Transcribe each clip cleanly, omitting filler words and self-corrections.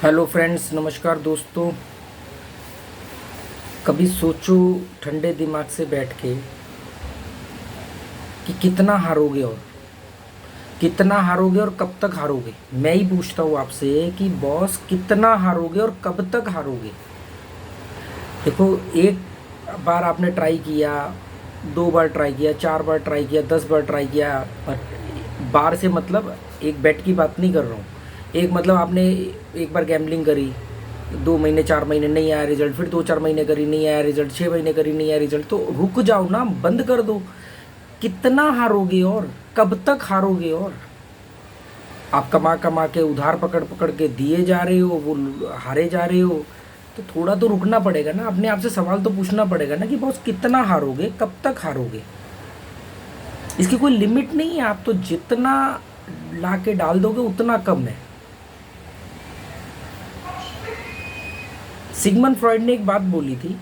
Hello friends, नमस्कार दोस्तों। कभी सोचो ठंडे दिमाग से बैठ के कि कितना हारोगे और कब तक हारोगे। मैं ही पूछता हूँ आपसे कि बॉस, कितना हारोगे और कब तक हारोगे। देखो, एक बार आपने ट्राई किया, 2 बार ट्राई किया, 4 बार ट्राई किया, 10 बार ट्राई किया। और बार से मतलब एक बेट की बात नहीं कर रहा हूँ। एक मतलब आपने एक बार गैम्बलिंग करी, 2 महीने 4 महीने नहीं आया रिजल्ट, फिर 2 4 महीने करी नहीं आया रिजल्ट, 6 महीने करी नहीं आया रिजल्ट, तो रुक जाओ ना, बंद कर दो। कितना हारोगे और कब तक हारोगे। और आप कमा कमा के उधार पकड़ पकड़ के दिए जा रहे हो, वो हारे जा रहे हो। तो थोड़ा तो रुकना पड़ेगा ना, अपने आप से सवाल तो पूछना पड़ेगा ना कि बॉस कितना हारोगे, कब तक हारोगे। इसकी कोई लिमिट नहीं है, आप तो जितना ला के डाल दोगे उतना कम है। सिगमंड फ्रॉइड ने एक बात बोली थी,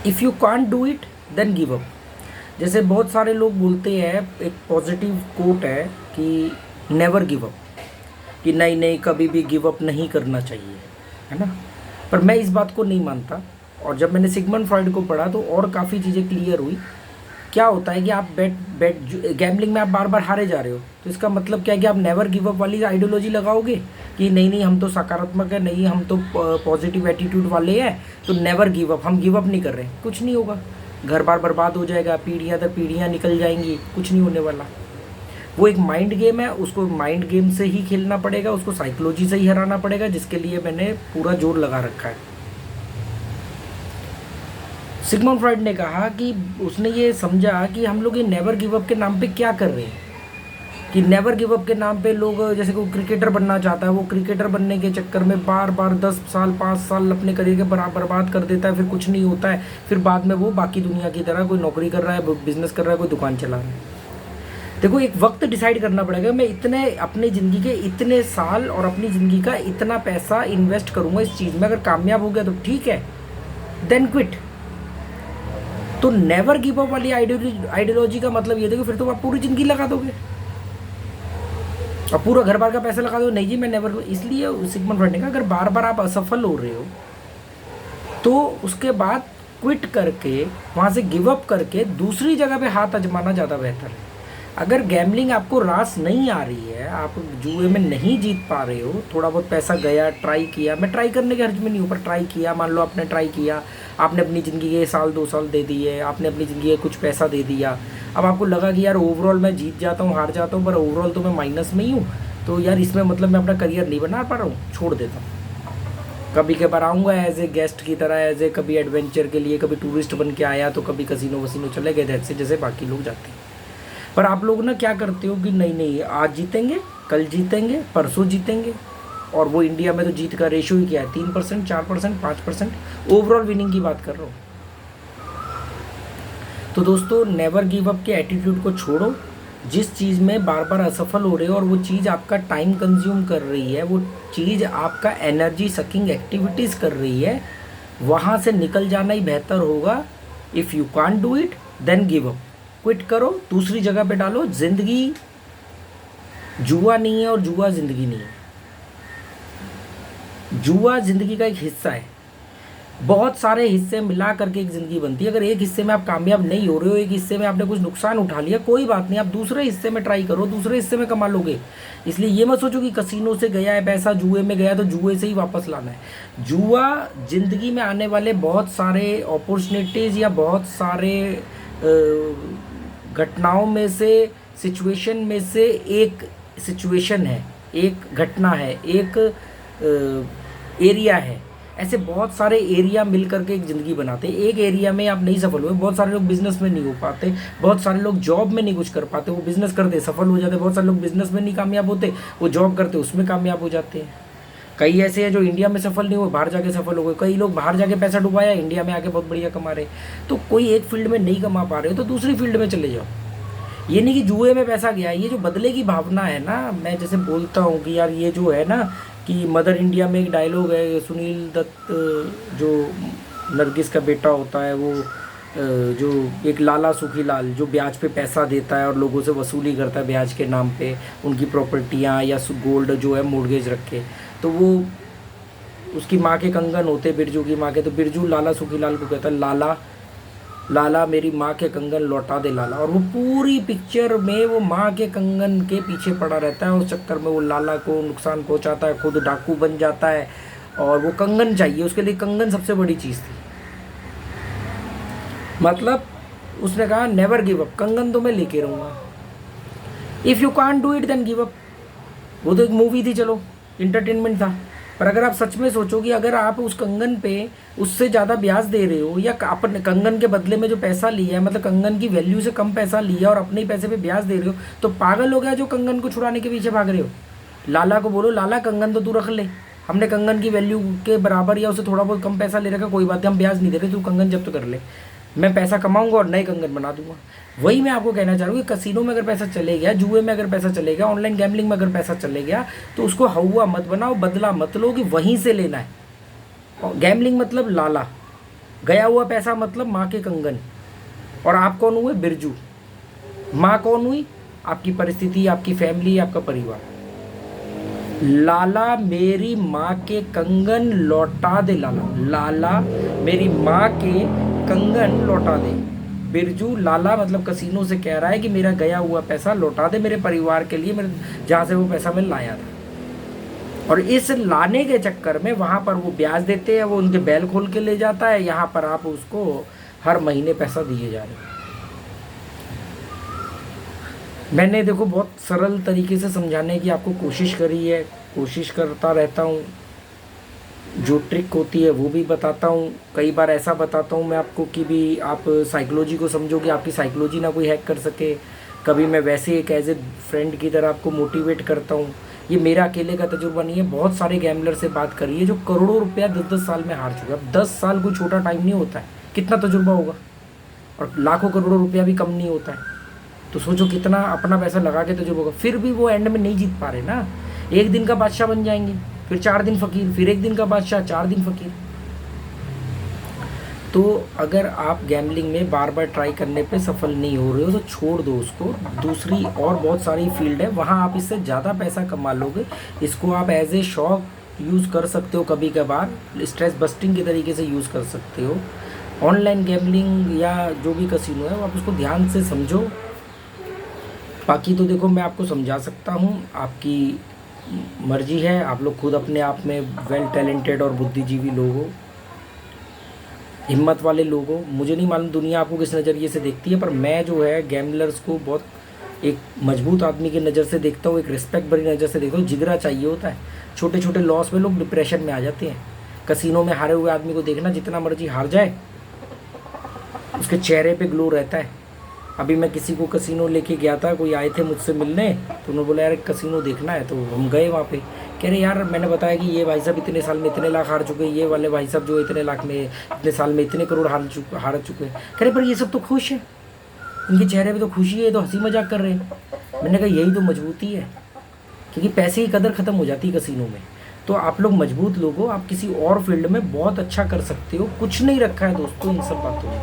if you can't do it then give up. जैसे बहुत सारे लोग बोलते हैं, एक पॉजिटिव कोट है कि नेवर गिव अप, कि नहीं नहीं कभी भी गिव अप नहीं करना चाहिए, है ना। पर मैं इस बात को नहीं मानता। और जब मैंने सिगमंड फ्रॉइड को पढ़ा तो और काफ़ी चीज़ें क्लियर हुई। क्या होता है कि आप बेट बेट गैम्बलिंग में आप बार बार हारे जा रहे हो, तो इसका मतलब क्या है कि आप नेवर गिव अप वाली आइडियोलॉजी लगाओगे कि नहीं नहीं हम तो सकारात्मक है, नहीं हम तो पॉजिटिव एटीट्यूड वाले हैं, तो नेवर गिव अप, हम गिव अप नहीं कर रहे। कुछ नहीं होगा, घर बार बर्बाद हो जाएगा, पीढ़ियाँ दर पीढ़ियाँ निकल जाएंगी, कुछ नहीं होने वाला। वो एक माइंड गेम है, उसको माइंड गेम से ही खेलना पड़ेगा, उसको साइकोलॉजी से ही हराना पड़ेगा, जिसके लिए मैंने पूरा जोर लगा रखा है। सिगमंड फ्रॉइड ने कहा कि उसने ये समझा कि हम लोग ये नेवर गिव अप के नाम पे क्या कर रहे हैं। कि नेवर गिव अप के नाम पे लोग, जैसे कोई क्रिकेटर बनना चाहता है, वो क्रिकेटर बनने के चक्कर में बार बार 10 साल 5 साल अपने करियर के बर्बाद कर देता है, फिर कुछ नहीं होता है, फिर बाद में वो बाकी दुनिया की तरह कोई नौकरी कर रहा है, बिजनेस कर रहा है, कोई दुकान चला रहा है। देखो, एक वक्त डिसाइड करना पड़ेगा, मैं इतने अपनी ज़िंदगी के इतने साल और अपनी ज़िंदगी का इतना पैसा इन्वेस्ट करूँगा इस चीज़ में, अगर कामयाब हो गया तो ठीक है, देन क्विट। तो नेवर गिव अप वाली आइडियोलॉजी का मतलब ये देखो, फिर तो आप पूरी ज़िंदगी लगा दोगे और पूरा घर बार का पैसा लगा दो। नहीं जी, मैं नेवर। इसलिए सिगमंड फ्रॉइड ने कहा, अगर बार बार आप असफल हो रहे हो तो उसके बाद क्विट करके, वहाँ से गिव अप करके दूसरी जगह पे हाथ आजमाना ज़्यादा बेहतर है। अगर गैम्बलिंग आपको रास नहीं आ रही है, आप जुए में नहीं जीत पा रहे हो, थोड़ा बहुत पैसा गया, ट्राई किया, मैं ट्राई करने के हर्ज में नहीं हूँ, पर ट्राई किया, मान लो आपने ट्राई किया, आपने अपनी ज़िंदगी के 1 2 साल दे दिए, आपने अपनी ज़िंदगी के कुछ पैसा दे दिया, अब आपको लगा कि यार ओवरऑल मैं जीत जाता हूँ, हार जाता हूँ, पर ओवरऑल तो मैं माइनस में ही हूँ, तो यार इसमें मतलब मैं अपना करियर नहीं बना पा रहा हूँ, छोड़ देता हूँ। कभी कभार आऊँगा एज ए गेस्ट की तरह, एज ए कभी एडवेंचर के लिए, कभी टूरिस्ट बन के आया, तो कभी कसिनो वसिनो चले गए, ऐसे जैसे बाकी लोग जाते हैं। पर आप लोग ना क्या करते हो कि नहीं नहीं आज जीतेंगे, कल जीतेंगे, परसों जीतेंगे। और वो इंडिया में तो जीत का रेशियो ही क्या है, 3%, 4%, 5%। ओवरऑल विनिंग की बात कर रहा हूँ। तो दोस्तों, नेवर गिव अप के एटीट्यूड को छोड़ो। जिस चीज़ में बार बार असफल हो रहे हो और वो चीज़ आपका टाइम कंज्यूम कर रही है, वो चीज़ आपका एनर्जी सकिंग एक्टिविटीज़ कर रही है, वहाँ से निकल जाना ही बेहतर होगा। If you can't do it then give up, quit करो, दूसरी जगह पे डालो। ज़िंदगी जुआ नहीं है और जुआ ज़िंदगी नहीं है। जुआ ज़िंदगी का एक हिस्सा है, बहुत सारे हिस्से मिला करके एक ज़िंदगी बनती है। अगर एक हिस्से में आप कामयाब नहीं हो रहे हो, एक हिस्से में आपने कुछ नुकसान उठा लिया, कोई बात नहीं, आप दूसरे हिस्से में ट्राई करो, दूसरे हिस्से में कमा लोगे। इसलिए ये मत सोचो कि कसिनो से गया है पैसा, जुए में गया तो जुए से ही वापस लाना है। जुआ ज़िंदगी में आने वाले बहुत सारे अपॉर्चुनिटीज़ या बहुत सारे घटनाओं में से, सिचुएशन में से एक सिचुएशन है, एक घटना है, एक एरिया है। ऐसे बहुत सारे एरिया मिल करके एक ज़िंदगी बनाते हैं। एक एरिया में आप नहीं सफल हुए, बहुत सारे लोग बिजनेस में नहीं हो पाते, बहुत सारे लोग जॉब में नहीं कुछ कर पाते, वो बिजनेस करते सफल हो जाते, बहुत सारे लोग बिजनेस में नहीं कामयाब होते, वो जॉब करते उसमें कामयाब हो जाते हैं। कई ऐसे हैं जो इंडिया में सफल नहीं हुए, बाहर जाके सफल हो गए। कई लोग बाहर जाके पैसा डुबाया, इंडिया में आके बहुत बढ़िया कमा रहे। तो कोई एक फील्ड में नहीं कमा पा रहे हो तो दूसरी फील्ड में चले जाओ। ये नहीं कि जुए में पैसा गया। ये जो बदले की भावना है ना, मैं जैसे बोलता हूँ कि यार ये जो है ना, कि मदर इंडिया में एक डायलॉग है, सुनील दत्त जो नरगिस का बेटा होता है, वो जो एक लाला सुखी लाल जो ब्याज पे पैसा देता है और लोगों से वसूली करता है ब्याज के नाम पे, उनकी प्रॉपर्टियाँ या गोल्ड जो है मोर्गेज रख के, तो वो उसकी माँ के कंगन होते बिरजू की माँ के, तो बिरजू लाला सुखी लाल को कहता है लाला लाला मेरी माँ के कंगन लौटा दे लाला, और वो पूरी पिक्चर में वो माँ के कंगन के पीछे पड़ा रहता है। उस चक्कर में वो लाला को नुकसान पहुँचाता है, खुद डाकू बन जाता है, और वो कंगन चाहिए उसके लिए, कंगन सबसे बड़ी चीज़ थी। मतलब उसने कहा नेवर गिव अप, कंगन तो मैं लेके रहूँगा, if you can't do it then give up. वो तो एक मूवी थी, चलो इंटरटेनमेंट था, पर अगर आप सच में सोचो कि अगर आप उस कंगन पे उससे ज़्यादा ब्याज दे रहे हो, या अपने कंगन के बदले में जो पैसा लिया है, मतलब कंगन की वैल्यू से कम पैसा लिया और अपने ही पैसे पे ब्याज दे रहे हो, तो पागल हो गया जो कंगन को छुड़ाने के पीछे भाग रहे हो। लाला को बोलो लाला कंगन तो तू रख ले, हमने कंगन की वैल्यू के बराबर या उससे थोड़ा बहुत कम पैसा ले रखा, कोई बात नहीं, हम ब्याज नहीं दे रहे, तू कंगन जब्त कर ले, मैं पैसा कमाऊंगा और नए कंगन बना दूंगा। वही मैं आपको कहना चाह रहा हूँ कि कसिनो में अगर पैसा चले गया, जुए में अगर पैसा चले गया, ऑनलाइन गैम्बलिंग में अगर पैसा चले गया, तो उसको हवा मत बनाओ, बदला मत लो कि वहीं से लेना है। और गैम्बलिंग मतलब लाला, गया हुआ पैसा मतलब माँ के कंगन, और आप कौन हुए? बिरजू। माँ कौन हुई? आपकी परिस्थिति, आपकी फैमिली, आपका परिवार। लाला मेरी माँ के कंगन लौटा दे लाला, लाला मेरी माँ के कंगन लौटा दे। बिरजू लाला मतलब कसीनो से कह रहा है कि मेरा गया हुआ पैसा लौटा दे मेरे परिवार के लिए, मेरे जहाँ से वो पैसा मैं लाया था। और इस लाने के चक्कर में वहाँ पर वो ब्याज देते हैं, वो उनके बैल खोल के ले जाता है, यहाँ पर आप उसको हर महीने पैसा दिए जा रहे हैं। मैंने देखो बहुत सरल तरीके से समझाने की आपको कोशिश करी है, कोशिश करता रहता हूँ, जो ट्रिक होती है वो भी बताता हूँ। कई बार ऐसा बताता हूँ मैं आपको कि भी आप साइकोलॉजी को समझो कि आपकी साइकोलॉजी ना कोई हैक कर सके। कभी मैं वैसे एक एज ए फ्रेंड की तरह आपको मोटिवेट करता हूँ। ये मेरा अकेले का तजुर्बा नहीं है, बहुत सारे गैम्बलर से बात करी है जो करोड़ों रुपया 10-10 साल में हार चुके हैं। अब 10 साल कोई छोटा टाइम नहीं होता है, कितना तजुर्बा होगा, और लाखों करोड़ों रुपया भी कम नहीं होता है। तो सोचो कितना अपना पैसा लगा के तजुर्बा होगा, फिर भी वो एंड में नहीं जीत पा रहे ना। एक दिन का बादशाह बन जाएंगे, फिर 4 दिन फ़कीर, फिर एक दिन का बादशाह 4 दिन फ़कीर। तो अगर आप गैम्बलिंग में बार बार ट्राई करने पे सफल नहीं हो रहे हो तो छोड़ दो उसको। दूसरी और बहुत सारी फील्ड है, वहाँ आप इससे ज़्यादा पैसा कमा लोगे। इसको आप एज ए शौक यूज़ कर सकते हो, कभी कभार स्ट्रेस बस्टिंग के तरीके से यूज़ कर सकते हो। ऑनलाइन गैम्बलिंग या जो भी कसिनो है आप उसको ध्यान से समझो। बाकी तो देखो मैं आपको समझा सकता हूँ, आपकी मर्जी है। आप लोग खुद अपने आप में वेल टैलेंटेड और बुद्धिजीवी लोग हो, हिम्मत वाले लोग हो। मुझे नहीं मालूम दुनिया आपको किस नज़रिए से देखती है, पर मैं जो है गैम्बलर्स को बहुत एक मजबूत आदमी की नज़र से देखता हूँ, एक रिस्पेक्ट भरी नज़र से देखता हूँ। जिगरा चाहिए होता है। छोटे छोटे लॉस में लोग डिप्रेशन में आ जाते हैं। कसिनो में हारे हुए आदमी को देखना, जितना मर्जी हार जाए उसके चेहरे पे ग्लो रहता है। अभी मैं किसी को कसिनो लेके गया था, कोई आए थे मुझसे मिलने, तो उन्होंने बोला यार कसिनो देखना है, तो हम गए वहाँ पे। कह रहे यार, मैंने बताया कि ये भाई साहब इतने साल में इतने लाख हार चुके हैं, ये वाले भाई साहब जो इतने लाख में इतने साल में इतने करोड़ हार चुके हैं। कह रहे पर ये सब तो खुश है, इनके चेहरे पे तो खुशी है, तो हंसी मजाक कर रहे हैं। मैंने कहा यही तो मजबूती है, क्योंकि पैसे की कदर ख़त्म हो जाती है कसिनो में। तो आप लोग मजबूत लोग हो, आप किसी और फील्ड में बहुत अच्छा कर सकते हो। कुछ नहीं रखा है दोस्तों इन सब बातों में।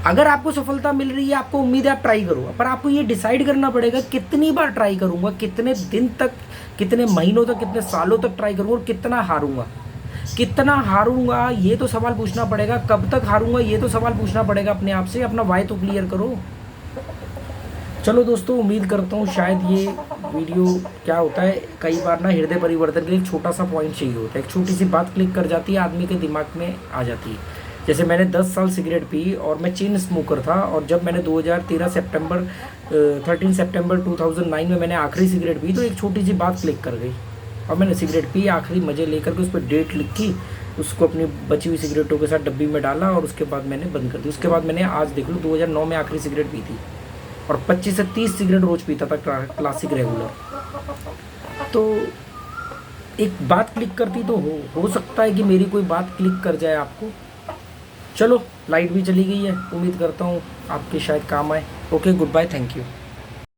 अगर आपको सफलता मिल रही है, आपको उम्मीद है, आप ट्राई करो, पर आपको ये डिसाइड करना पड़ेगा कितनी बार ट्राई करूँगा, कितने दिन तक, कितने महीनों तक, कितने सालों तक ट्राई करूँगा, और कितना हारूँगा। कितना हारूँगा ये तो सवाल पूछना पड़ेगा, कब तक हारूँगा ये तो सवाल पूछना पड़ेगा अपने आप से। अपना वाई तो क्लियर करो। चलो दोस्तों, उम्मीद करता हूँ शायद ये वीडियो, क्या होता है कई बार ना, हृदय परिवर्तन के लिए एक छोटा सा पॉइंट चाहिए होता है। एक छोटी सी बात क्लिक कर जाती है, आदमी के दिमाग में आ जाती है। जैसे मैंने 10 साल सिगरेट पी और मैं चेन स्मोकर था, और जब मैंने 13 सितंबर 2009 में मैंने आखिरी सिगरेट पी, तो एक छोटी सी बात क्लिक कर गई और मैंने सिगरेट पी, आखिरी मज़े लेकर के उस पर डेट लिखी, उसको अपनी बची हुई सिगरेटों के साथ डब्बी में डाला, और उसके बाद मैंने बंद कर दी। उसके बाद मैंने आज देख लो 2009 में आखिरी सिगरेट पी थी, और 25 से 30 सिगरेट रोज़ पीता था क्लासिक रेगुलर। तो एक बात क्लिक करती तो हो सकता है कि मेरी कोई बात क्लिक कर जाए आपको। चलो, लाइट भी चली गई है, उम्मीद करता हूँ आपके शायद काम आए। Okay, goodbye, thank you.